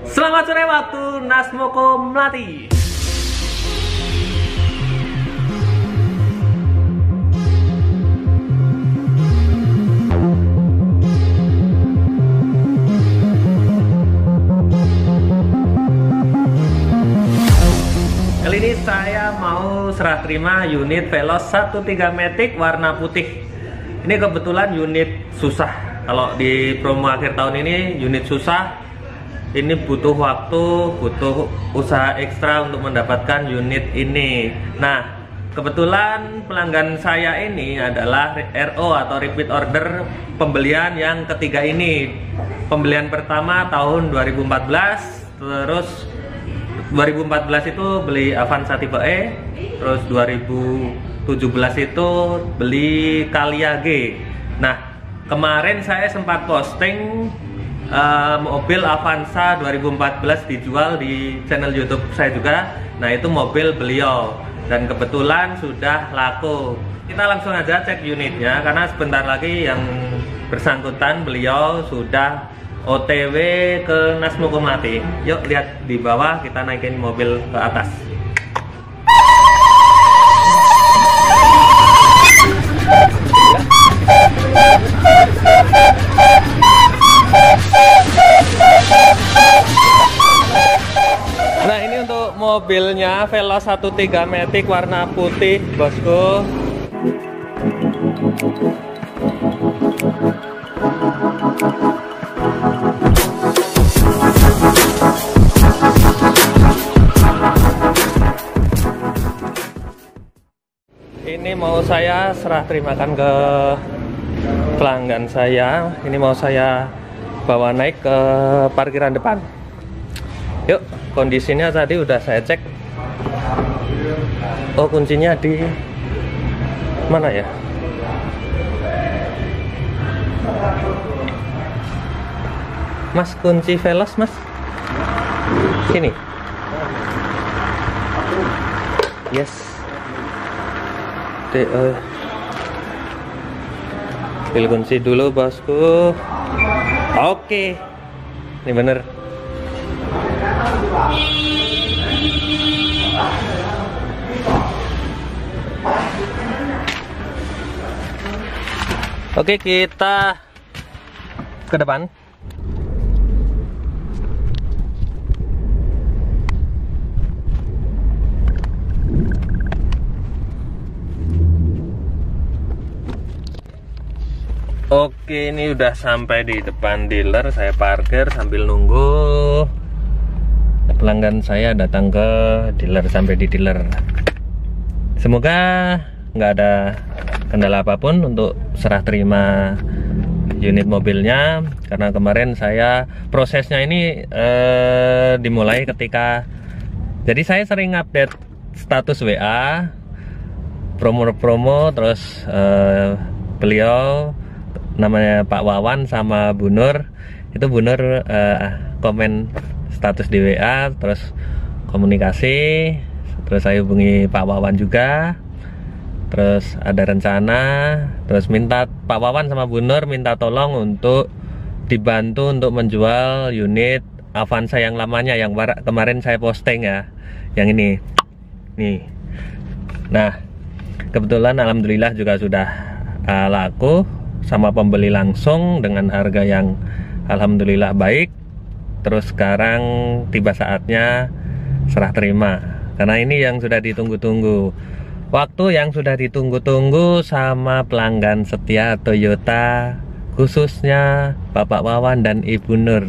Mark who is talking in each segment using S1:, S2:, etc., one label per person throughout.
S1: Selamat sore waktu Nasmoko Melati. Kali ini saya mau serah terima unit Veloz 13 Matic warna putih. Ini kebetulan unit susah. Kalau di promo akhir tahun ini unit susah. Ini butuh waktu, butuh usaha ekstra untuk mendapatkan unit ini. Nah, kebetulan pelanggan saya ini adalah RO atau repeat order pembelian yang ketiga ini. Pembelian pertama tahun 2014, terus 2014 itu beli Avanza tipe E, terus 2017 itu beli Calya G. Nah, kemarin saya sempat posting mobil Avanza 2014 dijual di channel YouTube saya juga. Nah, itu mobil beliau dan kebetulan sudah laku. Kita langsung aja cek unitnya karena sebentar lagi yang bersangkutan beliau sudah OTW ke Nasmoko Melati. Yuk lihat di bawah, kita naikin mobil ke atas. Nah, ini untuk mobilnya Veloz 13 Matic warna putih, bosku. Ini mau saya serah terimakan ke pelanggan saya. Ini mau saya bawa naik ke parkiran depan. Yuk, kondisinya tadi udah saya cek. Oh, kuncinya di mana ya? Mas, kunci Veloz, Mas. Sini. Yes. Pilih kunci dulu, bosku. Oke. Ini bener. Oke, kita ke depan. Oke, ini udah sampai di depan dealer. Saya parkir sambil nunggu pelanggan saya datang ke dealer. Sampai di dealer, semoga nggak ada kendala apapun untuk serah terima unit mobilnya, karena kemarin saya prosesnya ini dimulai ketika, jadi saya sering update status WA promo-promo, terus beliau namanya Pak Wawan sama Bu Nur, itu Bu Nur komen status di WA, terus komunikasi, terus saya hubungi Pak Wawan juga, terus ada rencana, terus minta Pak Wawan sama Bu Nur minta tolong untuk dibantu untuk menjual unit Avanza yang lamanya, yang kemarin saya posting ya, yang ini nih. Nah, kebetulan alhamdulillah juga sudah laku sama pembeli langsung dengan harga yang alhamdulillah baik. Terus sekarang tiba saatnya serah terima, karena ini yang sudah ditunggu-tunggu, waktu yang sudah ditunggu-tunggu sama pelanggan setia Toyota, khususnya Bapak Wawan dan Ibu Nur.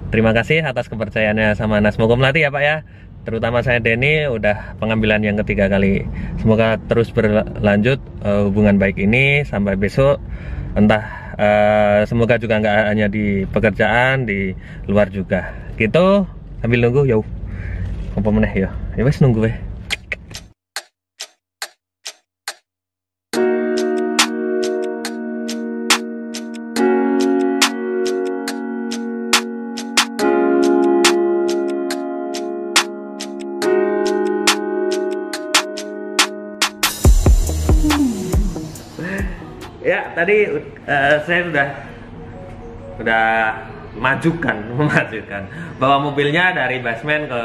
S1: Terima kasih atas kepercayaannya sama Nasmoko Melati ya Pak ya. Terutama saya Denny, udah pengambilan yang ketiga kali. Semoga terus berlanjut hubungan baik ini sampai besok. Entah semoga juga nggak hanya di pekerjaan, di luar juga. Gitu, sambil nunggu yo. Apa meneh yo? Ya wes nunggu weh. Ya, tadi saya sudah memajukan bawa mobilnya dari basement ke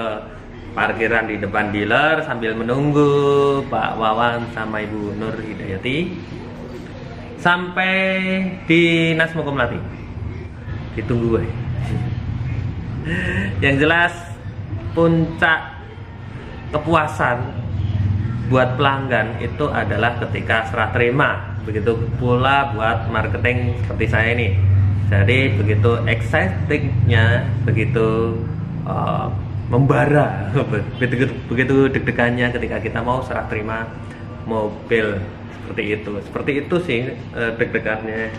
S1: parkiran di depan dealer sambil menunggu Pak Wawan sama Ibu Nur Hidayati sampai di Nasmoko Melati. Ditunggu ya. Yang jelas puncak kepuasan buat pelanggan itu adalah ketika serah terima. Begitu pula buat marketing seperti saya ini. Jadi begitu excitingnya, begitu membara, begitu deg-degannya ketika kita mau serah terima mobil seperti itu. Seperti itu sih deg-degannya,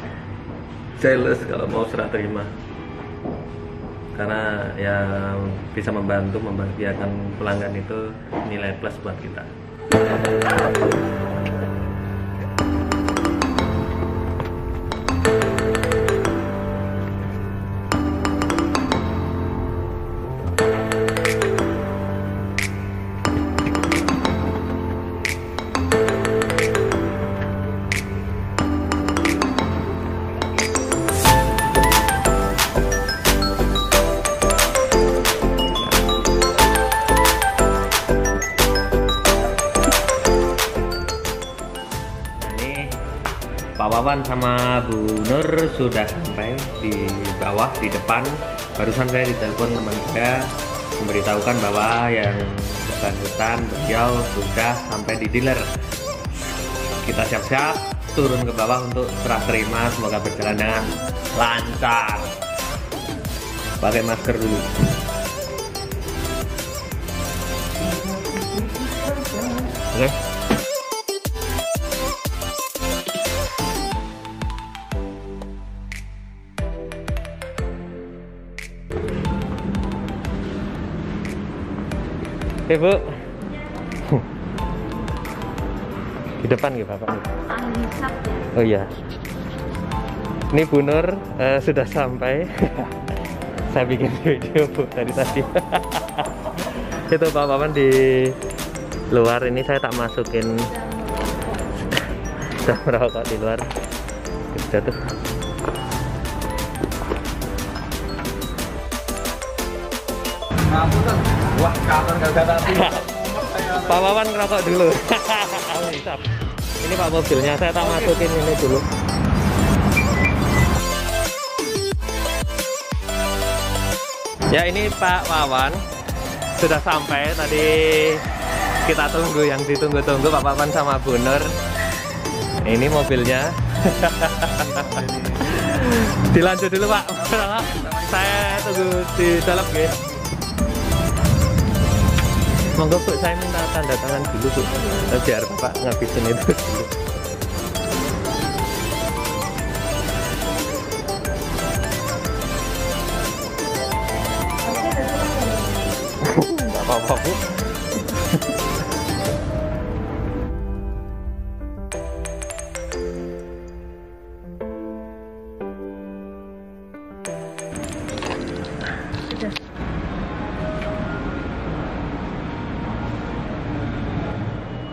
S1: jealous kalau mau serah terima. Karena ya bisa membantu membahagiakan pelanggan itu nilai plus buat kita. Pak Wawan sama Bu Nur sudah sampai di bawah, di depan. Barusan saya ditelepon teman saya memberitahukan bahwa yang bersangkutan beliau sudah sampai di dealer. Kita siap-siap turun ke bawah untuk serah terima. Semoga berjalan dengan lancar. Pakai masker dulu. Oke. Oke Bu, di depan gitu Bapak. Oh iya, ini Bu Nur sudah sampai. Saya bikin video Bu tadi. Itu Pak Wawan di luar, ini saya tak masukin. Sudah merokok di luar. Sudah tuh.
S2: Wah, kangen gak tadi.
S1: Pak Wawan ngerokok dulu. Ini Pak mobilnya, saya tak masukin ini dulu. Ya ini Pak Wawan sudah sampai. Tadi kita tunggu, yang ditunggu-tunggu Pak Wawan sama Bu Nur. Ini mobilnya. Dilanjut dulu Pak. Saya tunggu di dalam ya. Monggo Bu, saya minta tanda tangan dulu Bu, biar Bapak ngabisin itu dulu. Nggak apa-apa Bu.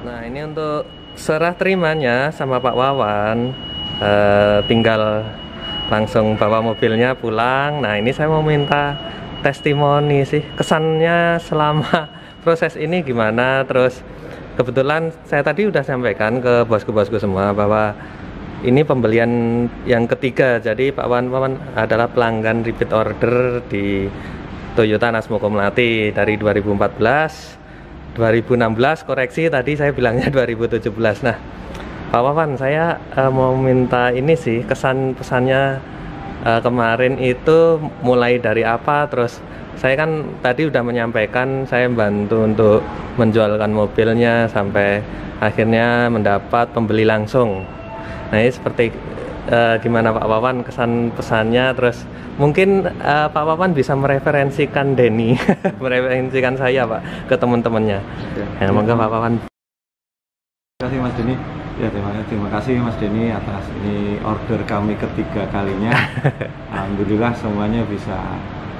S1: Nah ini untuk serah terimanya sama Pak Wawan, tinggal langsung bawa mobilnya pulang. Nah ini saya mau minta testimoni sih, kesannya selama proses ini gimana. Terus kebetulan saya tadi udah sampaikan ke bosku-bosku semua bahwa ini pembelian yang ketiga. Jadi Pak Wawan adalah pelanggan repeat order di Toyota Nasmoko Melati dari 2014. 2016 koreksi, tadi saya bilangnya 2017. Nah Pak Wawan, saya mau minta ini sih, kesan pesannya kemarin itu mulai dari apa. Terus saya kan tadi udah menyampaikan saya bantu untuk menjualkan mobilnya sampai akhirnya mendapat pembeli langsung. Nah ini seperti gimana Pak Wawan kesan pesannya. Terus mungkin Pak Wawan bisa mereferensikan Denny mereferensikan saya Pak ke teman-temannya. Ya, monggo Pak Wawan.
S2: Terima kasih Mas Denny. Ya terima kasih Mas Denny atas ini order kami ketiga kalinya. Alhamdulillah semuanya bisa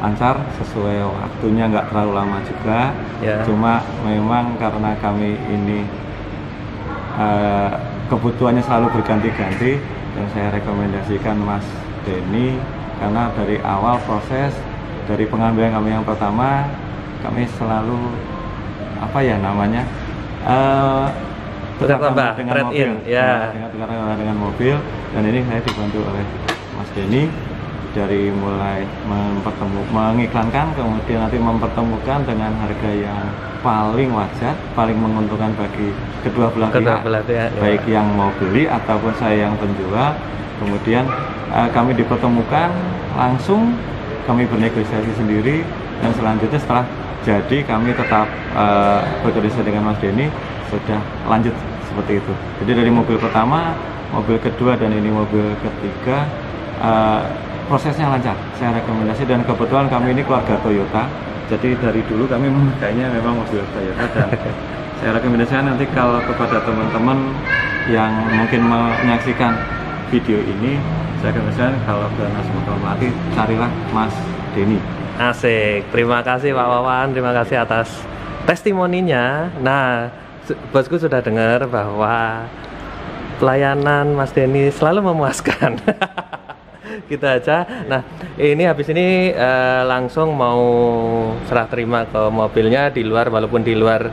S2: lancar sesuai waktunya, nggak terlalu lama juga.
S1: Ya.
S2: Cuma memang karena kami ini kebutuhannya selalu berganti-ganti, dan saya rekomendasikan Mas Denny karena dari awal proses dari pengambilan kami yang pertama kami selalu apa ya namanya bekerjasama dengan mobil, dengan mobil, dan ini saya dibantu oleh Mas Denny dari mulai mengiklankan, kemudian nanti mempertemukan dengan harga yang paling wajar, paling menguntungkan bagi kedua belah pihak, baik yang mau beli ataupun saya yang penjual. Kemudian kami dipertemukan langsung, kami bernegosiasi sendiri, dan selanjutnya setelah jadi kami tetap bekerja dengan Mas Denny, sudah lanjut seperti itu. Jadi dari mobil pertama, mobil kedua, dan ini mobil ketiga, prosesnya lancar, saya rekomendasi. Dan kebetulan kami ini keluarga Toyota, jadi dari dulu kami memakainya memang mobil Toyota, dan saya rekomendasikan nanti kalau kepada teman-teman yang mungkin menyaksikan video ini, saya rekomendasikan kalau ke Nas Motor Melati, carilah Mas Denny.
S1: Asik, terima kasih Pak Wawan, terima kasih atas testimoninya. Nah, bosku sudah dengar bahwa pelayanan Mas Denny selalu memuaskan. Gitu aja. Nah, ini habis ini langsung mau serah terima ke mobilnya di luar, walaupun di luar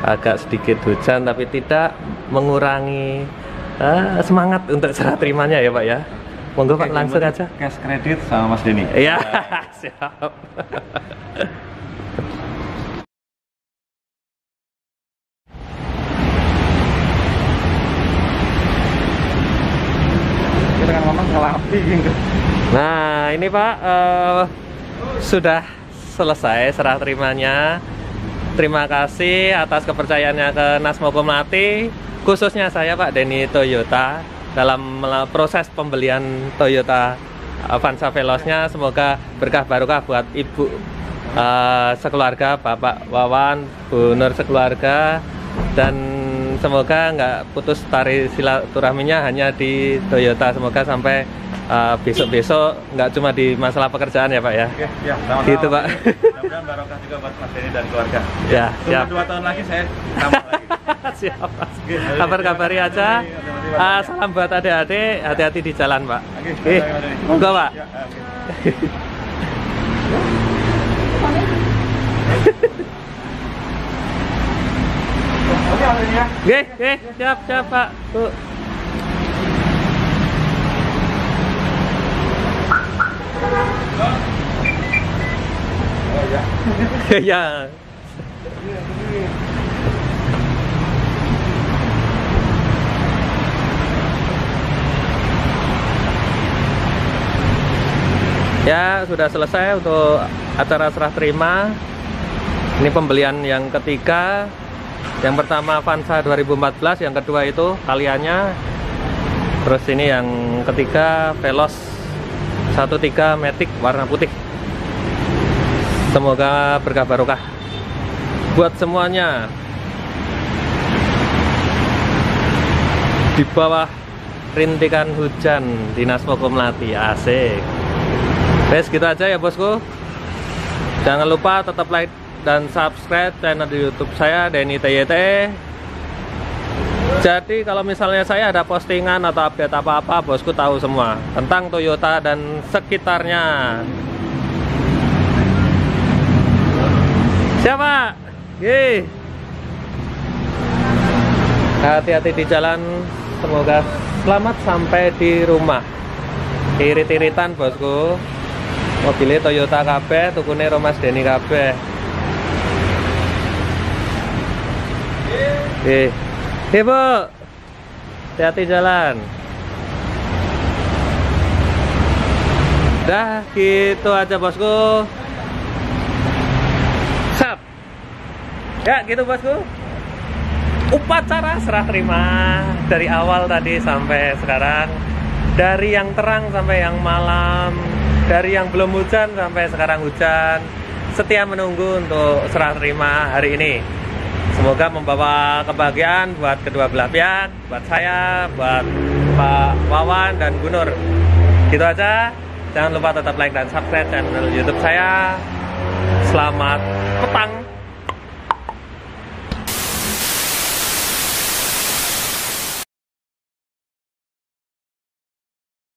S1: agak sedikit hujan, tapi tidak mengurangi semangat untuk serah terimanya ya Pak ya. Monggo Pak, langsung aja.
S2: Cash kredit sama Mas Denny.
S1: Iya, siap. Nah ini Pak, sudah selesai serah terimanya. Terima kasih atas kepercayaannya ke Nas Motor Melati, khususnya saya Pak Denny Toyota, dalam proses pembelian Toyota Avanza Velosnya. Semoga berkah barokah buat Ibu sekeluarga, Bapak Wawan, Bu Nur sekeluarga, dan semoga nggak putus tali silaturahminya hanya di Toyota. Semoga sampai besok-besok nggak cuma di masalah pekerjaan ya Pak ya.
S2: Oke, ya, sama-sama.
S1: Gitu Pak.
S2: Mudah-mudahan barokah juga buat Mas Denny dan keluarga.
S1: Ya, siap.
S2: 2 tahun lagi saya tambah lagi.
S1: Siap Pak. Kabar-kabari aja. Salam buat adik-adik, hati-hati di jalan Pak. Oke, monggo Pak.
S2: Ya, oke.
S1: Oke, siap Pak. Bu. Ya. Ya, sudah selesai untuk acara serah terima. Ini pembelian yang ketiga. Yang pertama Avanza 2014, yang kedua itu kaliannya. Terus ini yang ketiga Veloz 13 Matic warna putih. Semoga berkah barokah buat semuanya. Di bawah rintikan hujan di Nas Motor Melati, asik. Guys, gitu aja ya bosku. Jangan lupa tetap like dan subscribe channel di YouTube saya, Denny TYT. Jadi kalau misalnya saya ada postingan atau update apa-apa, bosku tahu semua tentang Toyota dan sekitarnya. Siapa? Yeay. Hati-hati di jalan, semoga selamat sampai di rumah. Irit-iritan bosku. Mobilnya Toyota kabeh, tukune Mas Denny kabeh. Bu, hati-hati jalan. Dah gitu aja bosku. Sap. Ya gitu bosku. Upacara serah terima dari awal tadi sampai sekarang, dari yang terang sampai yang malam, dari yang belum hujan sampai sekarang hujan, setia menunggu untuk serah terima hari ini. Semoga membawa kebahagiaan buat kedua belah pihak, buat saya, buat Pak Wawan dan Bu Nur. Gitu aja. Jangan lupa tetap like dan subscribe channel YouTube saya. Selamat petang.